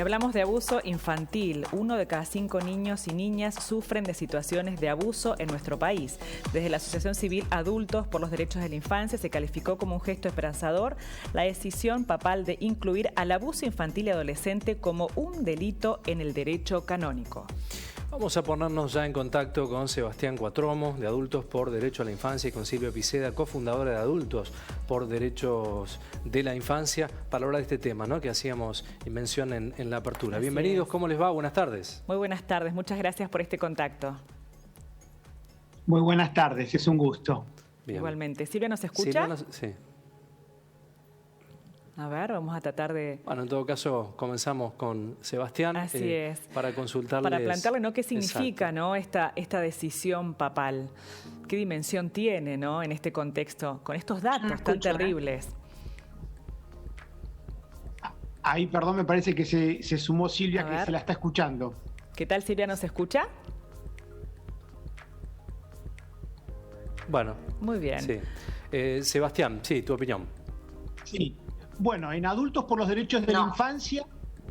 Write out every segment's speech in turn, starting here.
hablamos de abuso infantil. 1 de cada 5 niños y niñas sufren de situaciones de abuso en nuestro país. Desde la Asociación Civil Adultos por los Derechos de la Infancia se calificó como un gesto esperanzador la decisión papal de incluir al abuso infantil y adolescente como un delito en el derecho canónico. Vamos a ponernos ya en contacto con Sebastián Cuatromo, de Adultos por Derecho a la Infancia, y con Silvia Piceda, cofundadora de Adultos por Derechos de la Infancia, para hablar de este tema, ¿no?, que hacíamos mención en la apertura. Así Bienvenidos, es. ¿Cómo les va? Buenas tardes. Muy buenas tardes, muchas gracias por este contacto. Muy buenas tardes, es un gusto. Bien. Igualmente. ¿Silvia nos escucha? Sí. A ver, vamos a tratar de... Bueno, en todo caso, comenzamos con Sebastián. Así es. Para consultarles... Para plantearle, ¿no?, qué significa, Exacto, ¿no?, esta decisión papal. ¿Qué dimensión tiene, ¿no?, en este contexto, con estos datos tan terribles? Ahí, perdón, me parece que se sumó Silvia, A que ver. se la está escuchando. ¿Qué tal, Silvia, nos escucha? Bueno. Muy bien. Sí. Sebastián, sí, tu opinión. Sí. Bueno, en Adultos por los Derechos de la Infancia,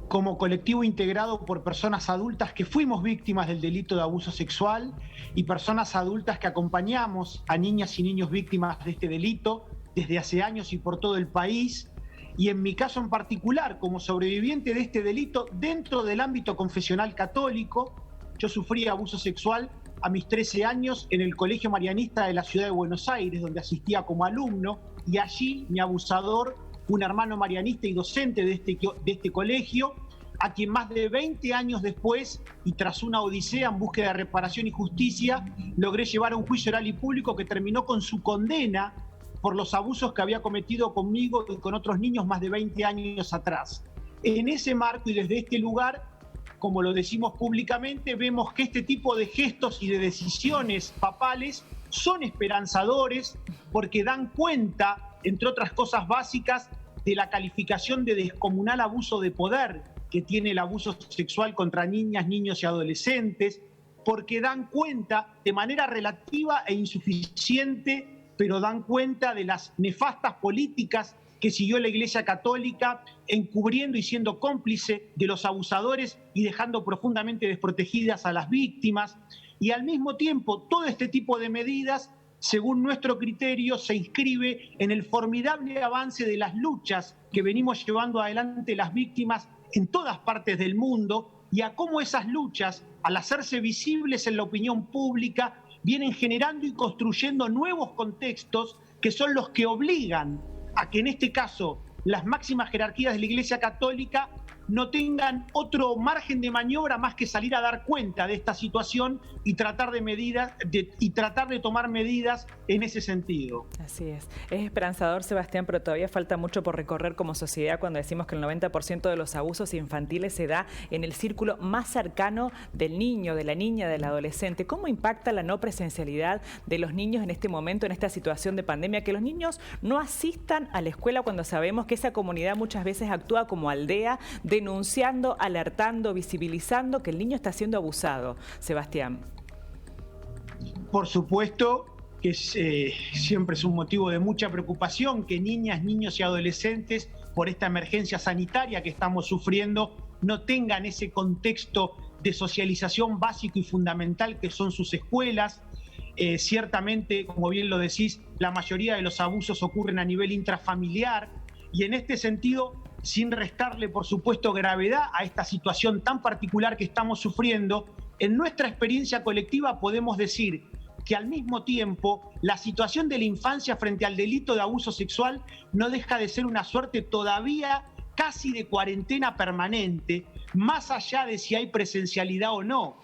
como colectivo integrado por personas adultas que fuimos víctimas del delito de abuso sexual y personas adultas que acompañamos a niñas y niños víctimas de este delito desde hace años y por todo el país, y en mi caso en particular, como sobreviviente de este delito dentro del ámbito confesional católico, yo sufrí abuso sexual a mis 13 años en el Colegio Marianista de la Ciudad de Buenos Aires, donde asistía como alumno, y allí mi abusador, un hermano marianista y docente de este colegio, a quien más de 20 años después, y tras una odisea en búsqueda de reparación y justicia, logré llevar a un juicio oral y público que terminó con su condena por los abusos que había cometido conmigo y con otros niños más de 20 años atrás. En ese marco y desde este lugar, como lo decimos públicamente, vemos que este tipo de gestos y de decisiones papales son esperanzadores porque dan cuenta, entre otras cosas básicas, de la calificación de descomunal abuso de poder que tiene el abuso sexual contra niñas, niños y adolescentes, porque dan cuenta de manera relativa e insuficiente, pero dan cuenta de las nefastas políticas que siguió la Iglesia Católica, encubriendo y siendo cómplice de los abusadores y dejando profundamente desprotegidas a las víctimas. Y al mismo tiempo, todo este tipo de medidas, según nuestro criterio, se inscribe en el formidable avance de las luchas que venimos llevando adelante las víctimas en todas partes del mundo, y a cómo esas luchas, al hacerse visibles en la opinión pública, vienen generando y construyendo nuevos contextos que son los que obligan a que en este caso las máximas jerarquías de la Iglesia Católica no tengan otro margen de maniobra más que salir a dar cuenta de esta situación y tratar de tomar medidas en ese sentido. Así es. Es esperanzador, Sebastián, pero todavía falta mucho por recorrer como sociedad cuando decimos que el 90% de los abusos infantiles se da en el círculo más cercano del niño, de la niña, del adolescente. ¿Cómo impacta la no presencialidad de los niños en este momento, en esta situación de pandemia, que los niños no asistan a la escuela cuando sabemos que esa comunidad muchas veces actúa como aldea, denunciando, alertando, visibilizando que el niño está siendo abusado? Sebastián. Por supuesto que siempre es un motivo de mucha preocupación que niñas, niños y adolescentes, por esta emergencia sanitaria que estamos sufriendo, no tengan ese contexto de socialización básico y fundamental que son sus escuelas. Ciertamente, como bien lo decís, la mayoría de los abusos ocurren a nivel intrafamiliar, y en este sentido, sin restarle, por supuesto, gravedad a esta situación tan particular que estamos sufriendo, en nuestra experiencia colectiva podemos decir que al mismo tiempo la situación de la infancia frente al delito de abuso sexual no deja de ser una suerte todavía casi de cuarentena permanente, más allá de si hay presencialidad o no.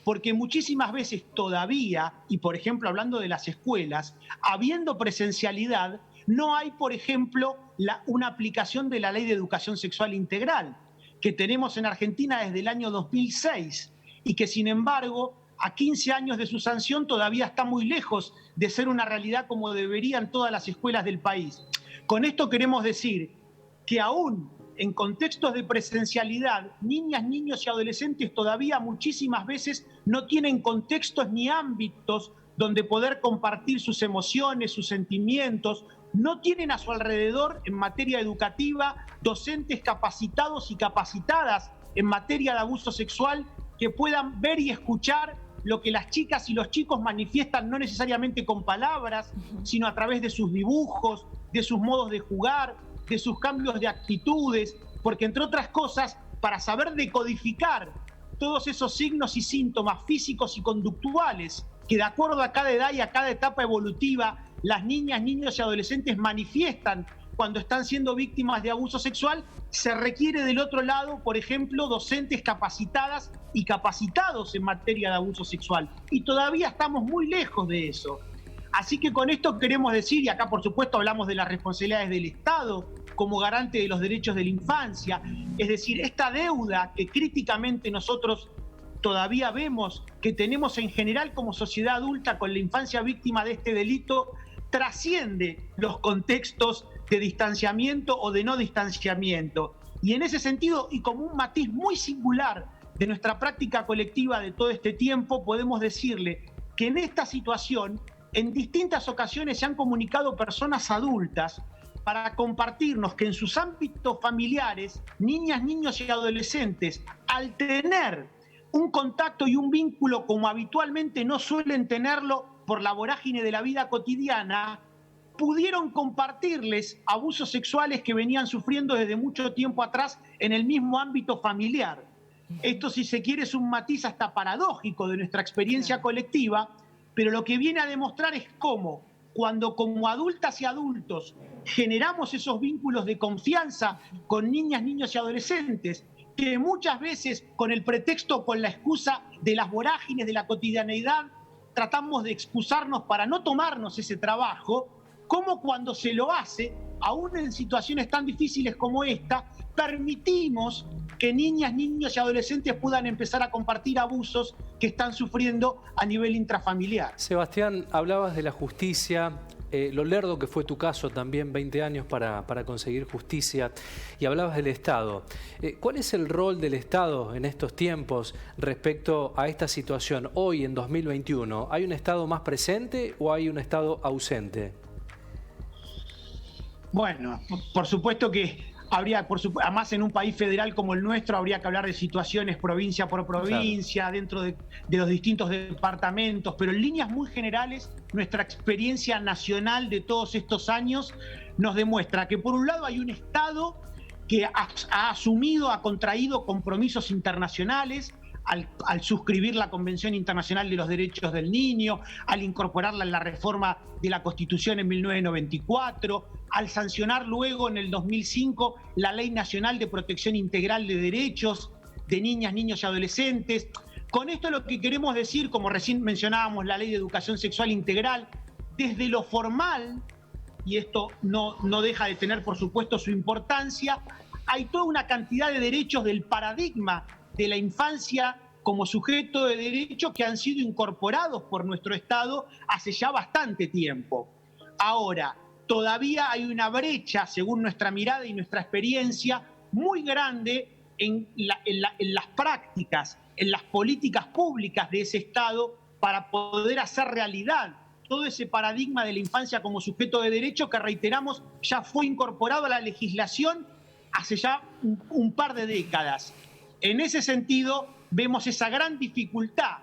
Porque muchísimas veces todavía, y por ejemplo hablando de las escuelas, habiendo presencialidad, no hay, por ejemplo, una aplicación de la Ley de Educación Sexual Integral, que tenemos en Argentina desde el año 2006, y que sin embargo, a 15 años de su sanción, todavía está muy lejos de ser una realidad como deberían todas las escuelas del país. Con esto queremos decir que aún en contextos de presencialidad, niñas, niños y adolescentes todavía muchísimas veces no tienen contextos ni ámbitos donde poder compartir sus emociones, sus sentimientos, no tienen a su alrededor en materia educativa docentes capacitados y capacitadas en materia de abuso sexual que puedan ver y escuchar lo que las chicas y los chicos manifiestan, no necesariamente con palabras, sino a través de sus dibujos, de sus modos de jugar, de sus cambios de actitudes, porque entre otras cosas, para saber decodificar todos esos signos y síntomas físicos y conductuales que de acuerdo a cada edad y a cada etapa evolutiva las niñas, niños y adolescentes manifiestan cuando están siendo víctimas de abuso sexual, se requiere del otro lado, por ejemplo, docentes capacitadas y capacitados en materia de abuso sexual. Y todavía estamos muy lejos de eso. Así que con esto queremos decir, y acá por supuesto hablamos de las responsabilidades del Estado como garante de los derechos de la infancia, es decir, esta deuda que críticamente nosotros todavía vemos que tenemos en general como sociedad adulta con la infancia víctima de este delito, trasciende los contextos de distanciamiento o de no distanciamiento. Y en ese sentido, y como un matiz muy singular de nuestra práctica colectiva de todo este tiempo, podemos decirle que en esta situación, en distintas ocasiones se han comunicado personas adultas para compartirnos que en sus ámbitos familiares, niñas, niños y adolescentes, al tener un contacto y un vínculo como habitualmente no suelen tenerlo por la vorágine de la vida cotidiana, pudieron compartirles abusos sexuales que venían sufriendo desde mucho tiempo atrás en el mismo ámbito familiar. Esto, si se quiere, es un matiz hasta paradójico de nuestra experiencia colectiva, pero lo que viene a demostrar es cómo, cuando como adultas y adultos generamos esos vínculos de confianza con niñas, niños y adolescentes, que muchas veces con el pretexto, con la excusa de las vorágines de la cotidianeidad, tratamos de excusarnos para no tomarnos ese trabajo, como cuando se lo hace, aún en situaciones tan difíciles como esta, permitimos que niñas, niños y adolescentes puedan empezar a compartir abusos que están sufriendo a nivel intrafamiliar. Sebastián, hablabas de la justicia, lo lerdo que fue tu caso también, 20 años para conseguir justicia, y hablabas del Estado. ¿Cuál es el rol del Estado en estos tiempos respecto a esta situación? Hoy, en 2021, ¿hay un Estado más presente o hay un Estado ausente? Bueno, por supuesto que habría, además en un país federal como el nuestro, habría que hablar de situaciones provincia por provincia, claro, dentro de los distintos departamentos, pero en líneas muy generales, nuestra experiencia nacional de todos estos años nos demuestra que por un lado hay un Estado que ha asumido, ha contraído compromisos internacionales, al suscribir la Convención Internacional de los Derechos del Niño, al incorporarla en la reforma de la Constitución en 1994, al sancionar luego en el 2005 la Ley Nacional de Protección Integral de Derechos de Niñas, Niños y Adolescentes. Con esto lo que queremos decir, como recién mencionábamos, la Ley de Educación Sexual Integral, desde lo formal, y esto no deja de tener por supuesto su importancia, hay toda una cantidad de derechos del paradigma de la infancia como sujeto de derecho que han sido incorporados por nuestro Estado hace ya bastante tiempo. Ahora, todavía hay una brecha, según nuestra mirada y nuestra experiencia, muy grande en las prácticas, en las políticas públicas de ese Estado para poder hacer realidad todo ese paradigma de la infancia como sujeto de derecho que, reiteramos, ya fue incorporado a la legislación hace ya un par de décadas. En ese sentido, vemos esa gran dificultad,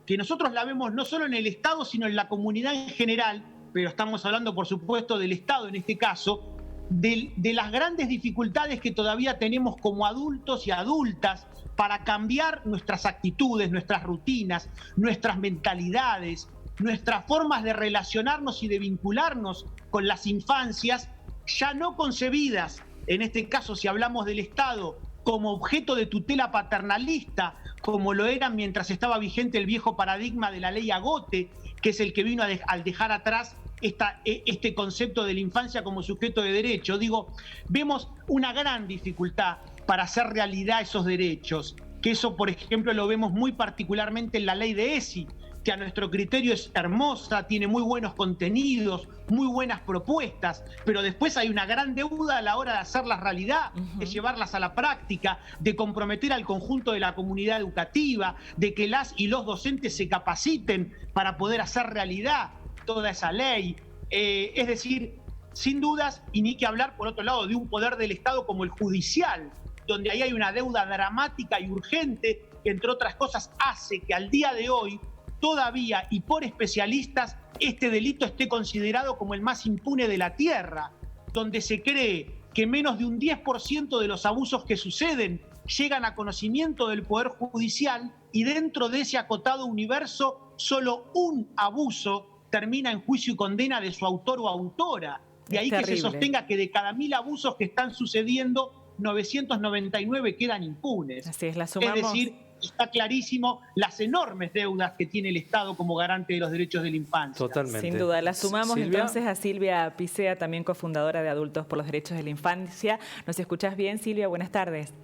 que nosotros la vemos no solo en el Estado, sino en la comunidad en general, pero estamos hablando, por supuesto, del Estado en este caso, de las grandes dificultades que todavía tenemos como adultos y adultas para cambiar nuestras actitudes, nuestras rutinas, nuestras mentalidades, nuestras formas de relacionarnos y de vincularnos con las infancias, ya no concebidas, en este caso si hablamos del Estado, como objeto de tutela paternalista, como lo eran mientras estaba vigente el viejo paradigma de la ley Agote, que es el que vino al dejar atrás este concepto de la infancia como sujeto de derecho. Digo, vemos una gran dificultad para hacer realidad esos derechos, que eso, por ejemplo, lo vemos muy particularmente en la ley de ESI, que a nuestro criterio es hermosa, tiene muy buenos contenidos, muy buenas propuestas, pero después hay una gran deuda a la hora de hacerlas realidad, de llevarlas a la práctica, de comprometer al conjunto de la comunidad educativa, de que las y los docentes se capaciten para poder hacer realidad toda esa ley. Es decir, sin dudas, y ni que hablar por otro lado de un poder del Estado como el judicial, donde ahí hay una deuda dramática y urgente que, entre otras cosas, hace que al día de hoy todavía y por especialistas este delito esté considerado como el más impune de la tierra, donde se cree que menos de un 10% de los abusos que suceden llegan a conocimiento del Poder Judicial y dentro de ese acotado universo solo un abuso termina en juicio y condena de su autor o autora. De ahí que se sostenga que de cada 1000 abusos que están sucediendo, 999 quedan impunes. Así es, la sumamos. Es decir, está clarísimo las enormes deudas que tiene el Estado como garante de los derechos de la infancia. Totalmente. Sin duda. La sumamos Silvia. Entonces a Silvia Picea, también cofundadora de Adultos por los Derechos de la Infancia. ¿Nos escuchás bien, Silvia? Buenas tardes.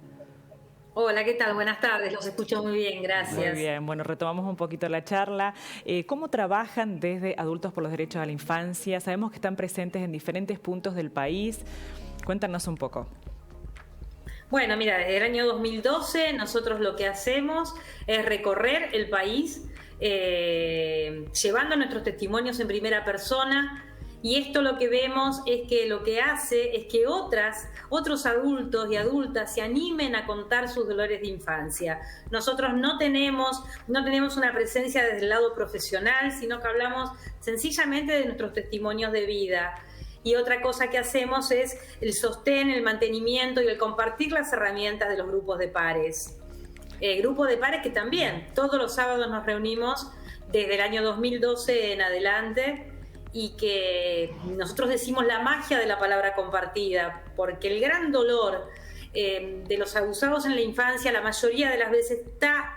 Hola, ¿qué tal? Buenas tardes, los escucho muy bien, gracias. Muy bien, bueno, retomamos un poquito la charla. ¿Cómo trabajan desde Adultos por los Derechos a la Infancia? Sabemos que están presentes en diferentes puntos del país. Cuéntanos un poco. Bueno, mira, desde el año 2012 nosotros lo que hacemos es recorrer el país llevando nuestros testimonios en primera persona. Y esto lo que vemos es que lo que hace es que otros adultos y adultas se animen a contar sus dolores de infancia. Nosotros no tenemos una presencia desde el lado profesional, sino que hablamos sencillamente de nuestros testimonios de vida. Y otra cosa que hacemos es el sostén, el mantenimiento y el compartir las herramientas de los grupos de pares. Grupos de pares que también todos los sábados nos reunimos desde el año 2012 en adelante, y que nosotros decimos la magia de la palabra compartida, porque el gran dolor de los abusados en la infancia la mayoría de las veces está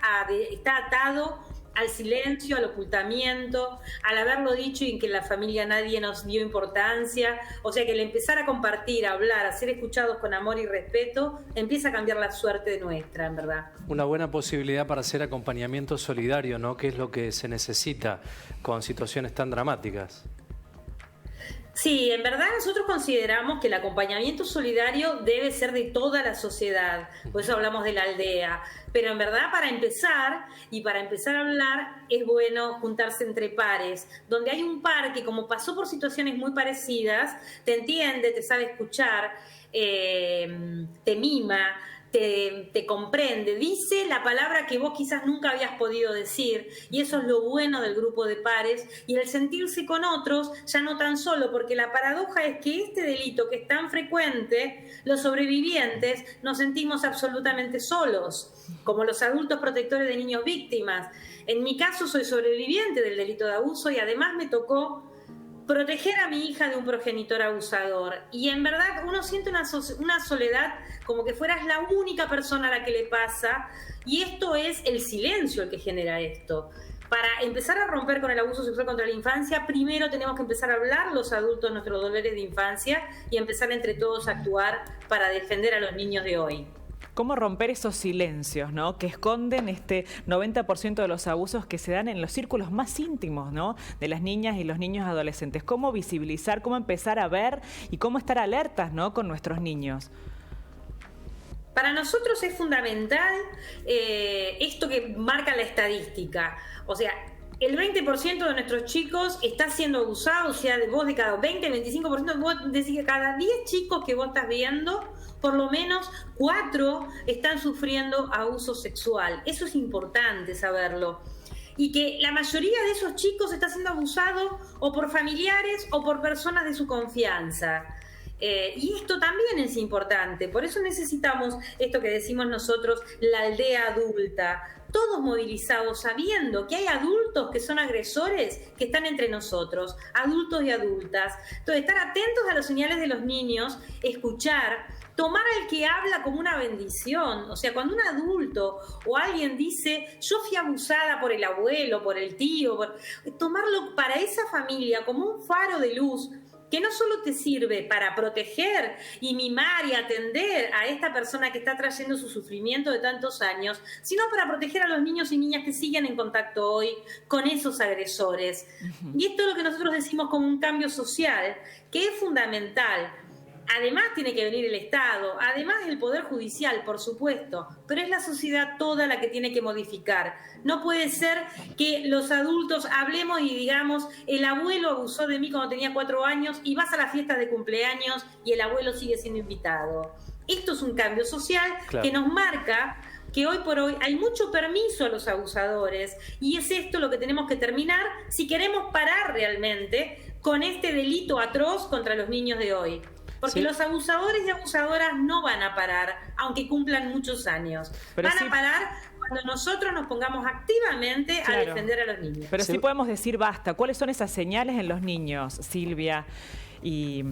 atado al silencio, al ocultamiento, al haberlo dicho y en que en la familia nadie nos dio importancia. O sea que el empezar a compartir, a hablar, a ser escuchados con amor y respeto, empieza a cambiar la suerte de nuestra, en verdad. Una buena posibilidad para hacer acompañamiento solidario, ¿no? Que es lo que se necesita con situaciones tan dramáticas. Sí, en verdad nosotros consideramos que el acompañamiento solidario debe ser de toda la sociedad, por eso hablamos de la aldea, pero en verdad para empezar a hablar es bueno juntarse entre pares, donde hay un par que como pasó por situaciones muy parecidas, te entiende, te sabe escuchar, te mima, te comprende, dice la palabra que vos quizás nunca habías podido decir, y eso es lo bueno del grupo de pares y el sentirse con otros ya no tan solo, porque la paradoja es que este delito que es tan frecuente, los sobrevivientes nos sentimos absolutamente solos, como los adultos protectores de niños víctimas. En mi caso soy sobreviviente del delito de abuso y además me tocó proteger a mi hija de un progenitor abusador. Y en verdad uno siente una soledad como que fueras la única persona a la que le pasa, y esto es el silencio el que genera esto. Para empezar a romper con el abuso sexual contra la infancia, primero tenemos que empezar a hablar los adultos nuestros dolores de infancia y empezar entre todos a actuar para defender a los niños de hoy. ¿Cómo romper esos silencios, ¿no? Que esconden este 90% de los abusos que se dan en los círculos más íntimos, ¿no? De las niñas y los niños adolescentes? ¿Cómo visibilizar, cómo empezar a ver y cómo estar alertas, ¿no? Con nuestros niños. Para nosotros es fundamental esto que marca la estadística. O sea, el 20% de nuestros chicos está siendo abusado, o sea, vos de cada 20, 25%, vos decís que cada 10 chicos que vos estás viendo, por lo menos 4 están sufriendo abuso sexual. Eso es importante saberlo. Y que la mayoría de esos chicos está siendo abusado o por familiares o por personas de su confianza. Y esto también es importante, por eso necesitamos esto que decimos nosotros, la aldea adulta, todos movilizados sabiendo que hay adultos que son agresores que están entre nosotros, adultos y adultas. Entonces, estar atentos a las señales de los niños, escuchar, tomar al que habla como una bendición. O sea, cuando un adulto o alguien dice, yo fui abusada por el abuelo, por el tío, tomarlo para esa familia como un faro de luz, que no solo te sirve para proteger y mimar y atender a esta persona que está trayendo su sufrimiento de tantos años, sino para proteger a los niños y niñas que siguen en contacto hoy con esos agresores. Y esto es lo que nosotros decimos como un cambio social, que es fundamental. Además tiene que venir el Estado, además el Poder Judicial, por supuesto, pero es la sociedad toda la que tiene que modificar. No puede ser que los adultos hablemos y digamos, el abuelo abusó de mí cuando tenía 4 años y vas a la fiesta de cumpleaños y el abuelo sigue siendo invitado. Esto es un cambio social que nos marca que hoy por hoy hay mucho permiso a los abusadores, y es esto lo que tenemos que terminar si queremos parar realmente con este delito atroz contra los niños de hoy. Porque los abusadores y abusadoras no van a parar, aunque cumplan muchos años. Van a parar cuando nosotros nos pongamos activamente a defender a los niños. Pero sí podemos decir basta. ¿Cuáles son esas señales en los niños, Silvia? Y...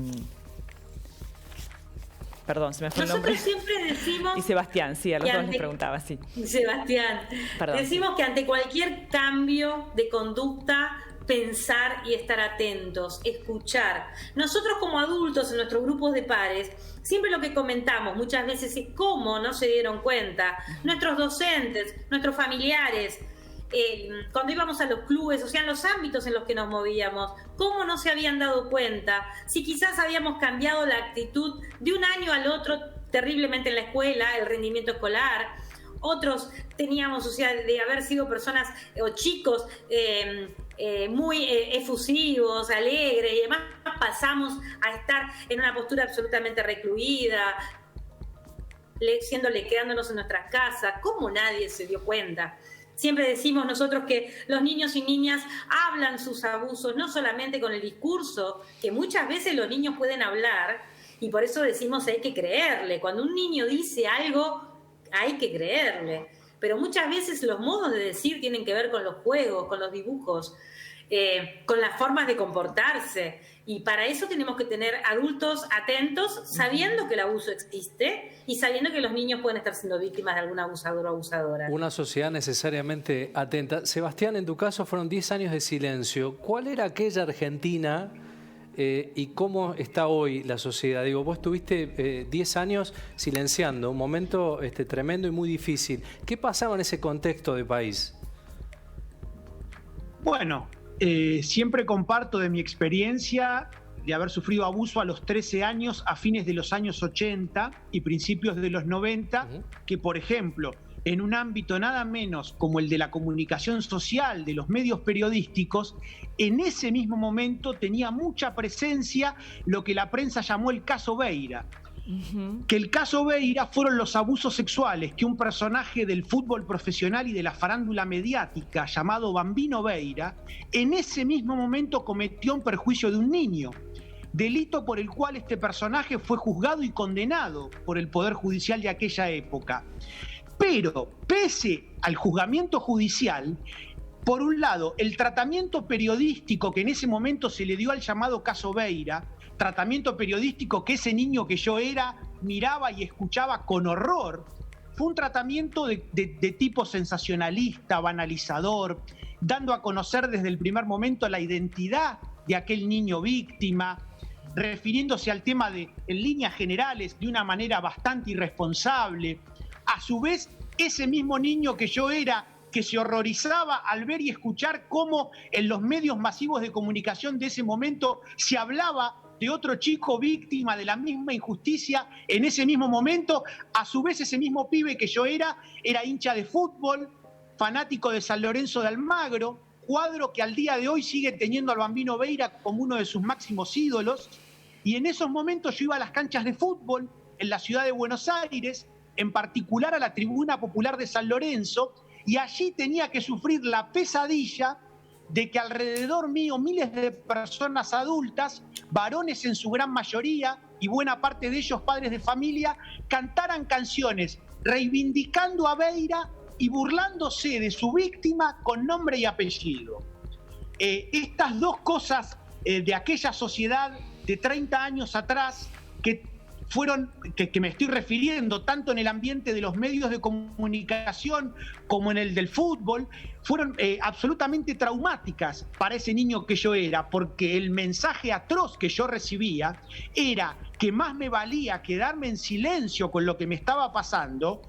Perdón, se me fue el nombre. Nosotros siempre decimos... Y Sebastián, sí, a los dos les preguntaba, sí. Sebastián. Perdón, decimos que ante cualquier cambio de conducta, pensar y estar atentos, escuchar. Nosotros como adultos en nuestros grupos de pares, siempre lo que comentamos muchas veces es cómo no se dieron cuenta nuestros docentes, nuestros familiares, cuando íbamos a los clubes, o sea, en los ámbitos en los que nos movíamos, cómo no se habían dado cuenta, si quizás habíamos cambiado la actitud de un año al otro terriblemente en la escuela, el rendimiento escolar. Otros teníamos, o sea, de haber sido personas o chicos muy efusivos, alegres, y además pasamos a estar en una postura absolutamente recluida, quedándonos en nuestras casas. ¿Cómo nadie se dio cuenta? Siempre decimos nosotros que los niños y niñas hablan sus abusos no solamente con el discurso, que muchas veces los niños pueden hablar, y por eso decimos hay que creerle. Cuando un niño dice algo, hay que creerle. Pero muchas veces los modos de decir tienen que ver con los juegos, con los dibujos, con las formas de comportarse. Y para eso tenemos que tener adultos atentos, sabiendo que el abuso existe y sabiendo que los niños pueden estar siendo víctimas de algún abusador o abusadora. Una sociedad necesariamente atenta. Sebastián, en tu caso fueron 10 años de silencio. ¿Cuál era aquella Argentina y cómo está hoy la sociedad? Digo, vos estuviste 10 años silenciando, un momento tremendo y muy difícil. ¿Qué pasaba en ese contexto de país? Bueno, siempre comparto de mi experiencia de haber sufrido abuso a los 13 años a fines de los años 80 y principios de los 90, que por ejemplo, en un ámbito nada menos como el de la comunicación social, de los medios periodísticos, en ese mismo momento tenía mucha presencia lo que la prensa llamó el caso Beira. Que el caso Beira fueron los abusos sexuales que un personaje del fútbol profesional y de la farándula mediática llamado Bambino Beira en ese mismo momento cometió en perjuicio de un niño, delito por el cual este personaje fue juzgado y condenado por el Poder Judicial de aquella época. Pero pese al juzgamiento judicial, por un lado, el tratamiento periodístico que en ese momento se le dio al llamado caso Beira, tratamiento periodístico que ese niño que yo era miraba y escuchaba con horror, fue un tratamiento de tipo sensacionalista, banalizador, dando a conocer desde el primer momento la identidad de aquel niño víctima, refiriéndose al tema en líneas generales de una manera bastante irresponsable. A su vez, ese mismo niño que yo era, que se horrorizaba al ver y escuchar cómo en los medios masivos de comunicación de ese momento se hablaba de otro chico víctima de la misma injusticia en ese mismo momento. A su vez, ese mismo pibe que yo era hincha de fútbol, fanático de San Lorenzo de Almagro, cuadro que al día de hoy sigue teniendo al Bambino Beira como uno de sus máximos ídolos. Y en esos momentos yo iba a las canchas de fútbol en la ciudad de Buenos Aires, en particular a la Tribuna Popular de San Lorenzo, y allí tenía que sufrir la pesadilla de que alrededor mío miles de personas adultas, varones en su gran mayoría y buena parte de ellos padres de familia, cantaran canciones reivindicando a Beira y burlándose de su víctima con nombre y apellido. Estas dos cosas de aquella sociedad de 30 años atrás que me estoy refiriendo tanto en el ambiente de los medios de comunicación como en el del fútbol, fueron absolutamente traumáticas para ese niño que yo era, porque el mensaje atroz que yo recibía era que más me valía quedarme en silencio con lo que me estaba pasando,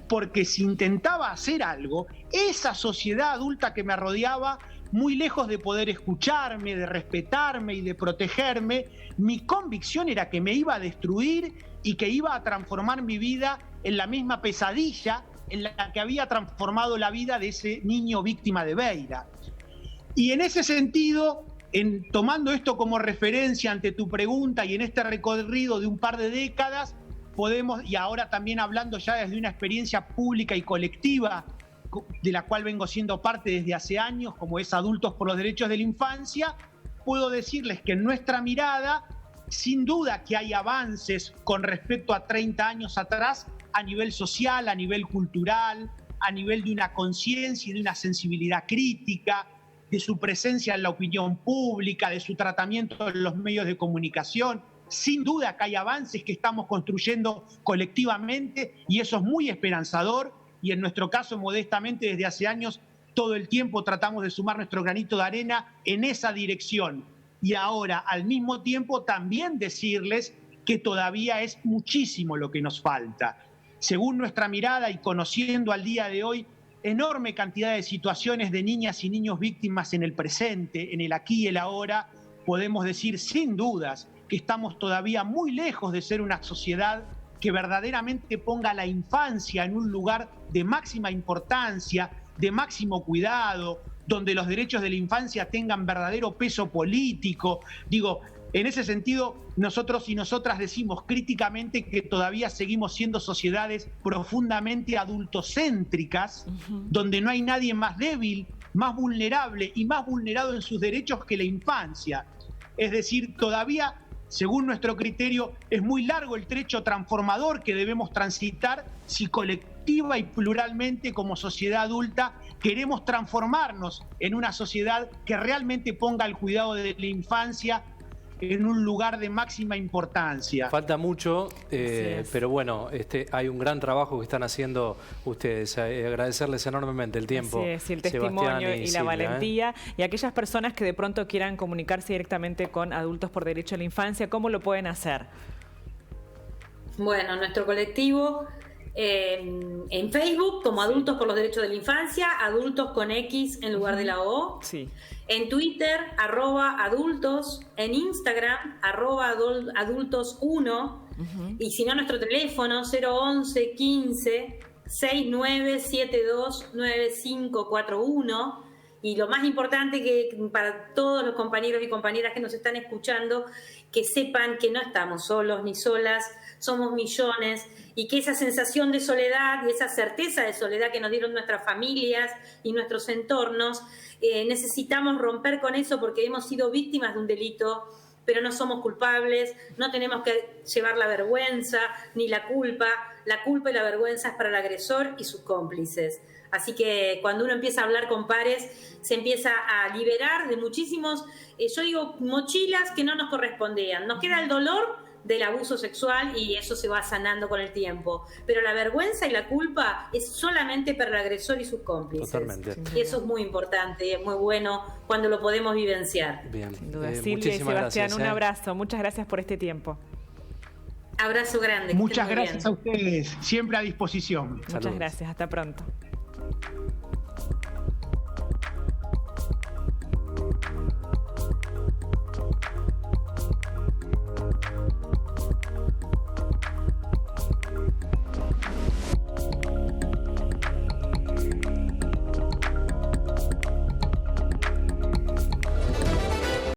porque si intentaba hacer algo, esa sociedad adulta que me rodeaba, muy lejos de poder escucharme, de respetarme y de protegerme, mi convicción era que me iba a destruir y que iba a transformar mi vida en la misma pesadilla en la que había transformado la vida de ese niño víctima de Beira. Y en ese sentido, tomando esto como referencia ante tu pregunta y en este recorrido de un par de décadas, podemos, y ahora también hablando ya desde una experiencia pública y colectiva, de la cual vengo siendo parte desde hace años, como es Adultos por los Derechos de la Infancia, puedo decirles que en nuestra mirada, sin duda que hay avances con respecto a 30 años atrás, a nivel social, a nivel cultural, a nivel de una conciencia y de una sensibilidad crítica, de su presencia en la opinión pública, de su tratamiento en los medios de comunicación. Sin duda que hay avances que estamos construyendo colectivamente y eso es muy esperanzador. Y en nuestro caso, modestamente, desde hace años, todo el tiempo tratamos de sumar nuestro granito de arena en esa dirección. Y ahora, al mismo tiempo, también decirles que todavía es muchísimo lo que nos falta. Según nuestra mirada y conociendo al día de hoy, enorme cantidad de situaciones de niñas y niños víctimas en el presente, en el aquí y el ahora, podemos decir sin dudas que estamos todavía muy lejos de ser una sociedad que verdaderamente ponga la infancia en un lugar de máxima importancia, de máximo cuidado, donde los derechos de la infancia tengan verdadero peso político. Digo, en ese sentido, nosotros y nosotras decimos críticamente que todavía seguimos siendo sociedades profundamente adultocéntricas, donde no hay nadie más débil, más vulnerable y más vulnerado en sus derechos que la infancia. Es decir, todavía, según nuestro criterio, es muy largo el trecho transformador que debemos transitar si colectiva y pluralmente como sociedad adulta queremos transformarnos en una sociedad que realmente ponga el cuidado de la infancia en un lugar de máxima importancia. Falta mucho, pero bueno, hay un gran trabajo que están haciendo ustedes. Agradecerles enormemente el tiempo. Así es, el testimonio y la valentía. Y aquellas personas que de pronto quieran comunicarse directamente con Adultos por Derecho a la Infancia, ¿cómo lo pueden hacer? Bueno, nuestro colectivo en Facebook como Adultos por los Derechos de la Infancia, adultos con X en lugar de la O. Sí. En Twitter, @adultos, en Instagram, @adultos1, y si no, nuestro teléfono 011 15 6972 9541. Y lo más importante que para todos los compañeros y compañeras que nos están escuchando, que sepan que no estamos solos ni solas, somos millones, y que esa sensación de soledad y esa certeza de soledad que nos dieron nuestras familias y nuestros entornos, necesitamos romper con eso porque hemos sido víctimas de un delito, pero no somos culpables, no tenemos que llevar la vergüenza ni la culpa. La culpa y la vergüenza es para el agresor y sus cómplices. Así que cuando uno empieza a hablar con pares, se empieza a liberar de muchísimos, yo digo, mochilas que no nos correspondían. Nos queda el dolor del abuso sexual y eso se va sanando con el tiempo. Pero la vergüenza y la culpa es solamente para el agresor y sus cómplices. Totalmente. Y eso es muy importante y es muy bueno cuando lo podemos vivenciar. Bien. Sin duda. Silvia y Sebastián, gracias, un abrazo. Muchas gracias por este tiempo. Abrazo grande. Muchas gracias a ustedes. Siempre a disposición. Muchas gracias. Hasta pronto.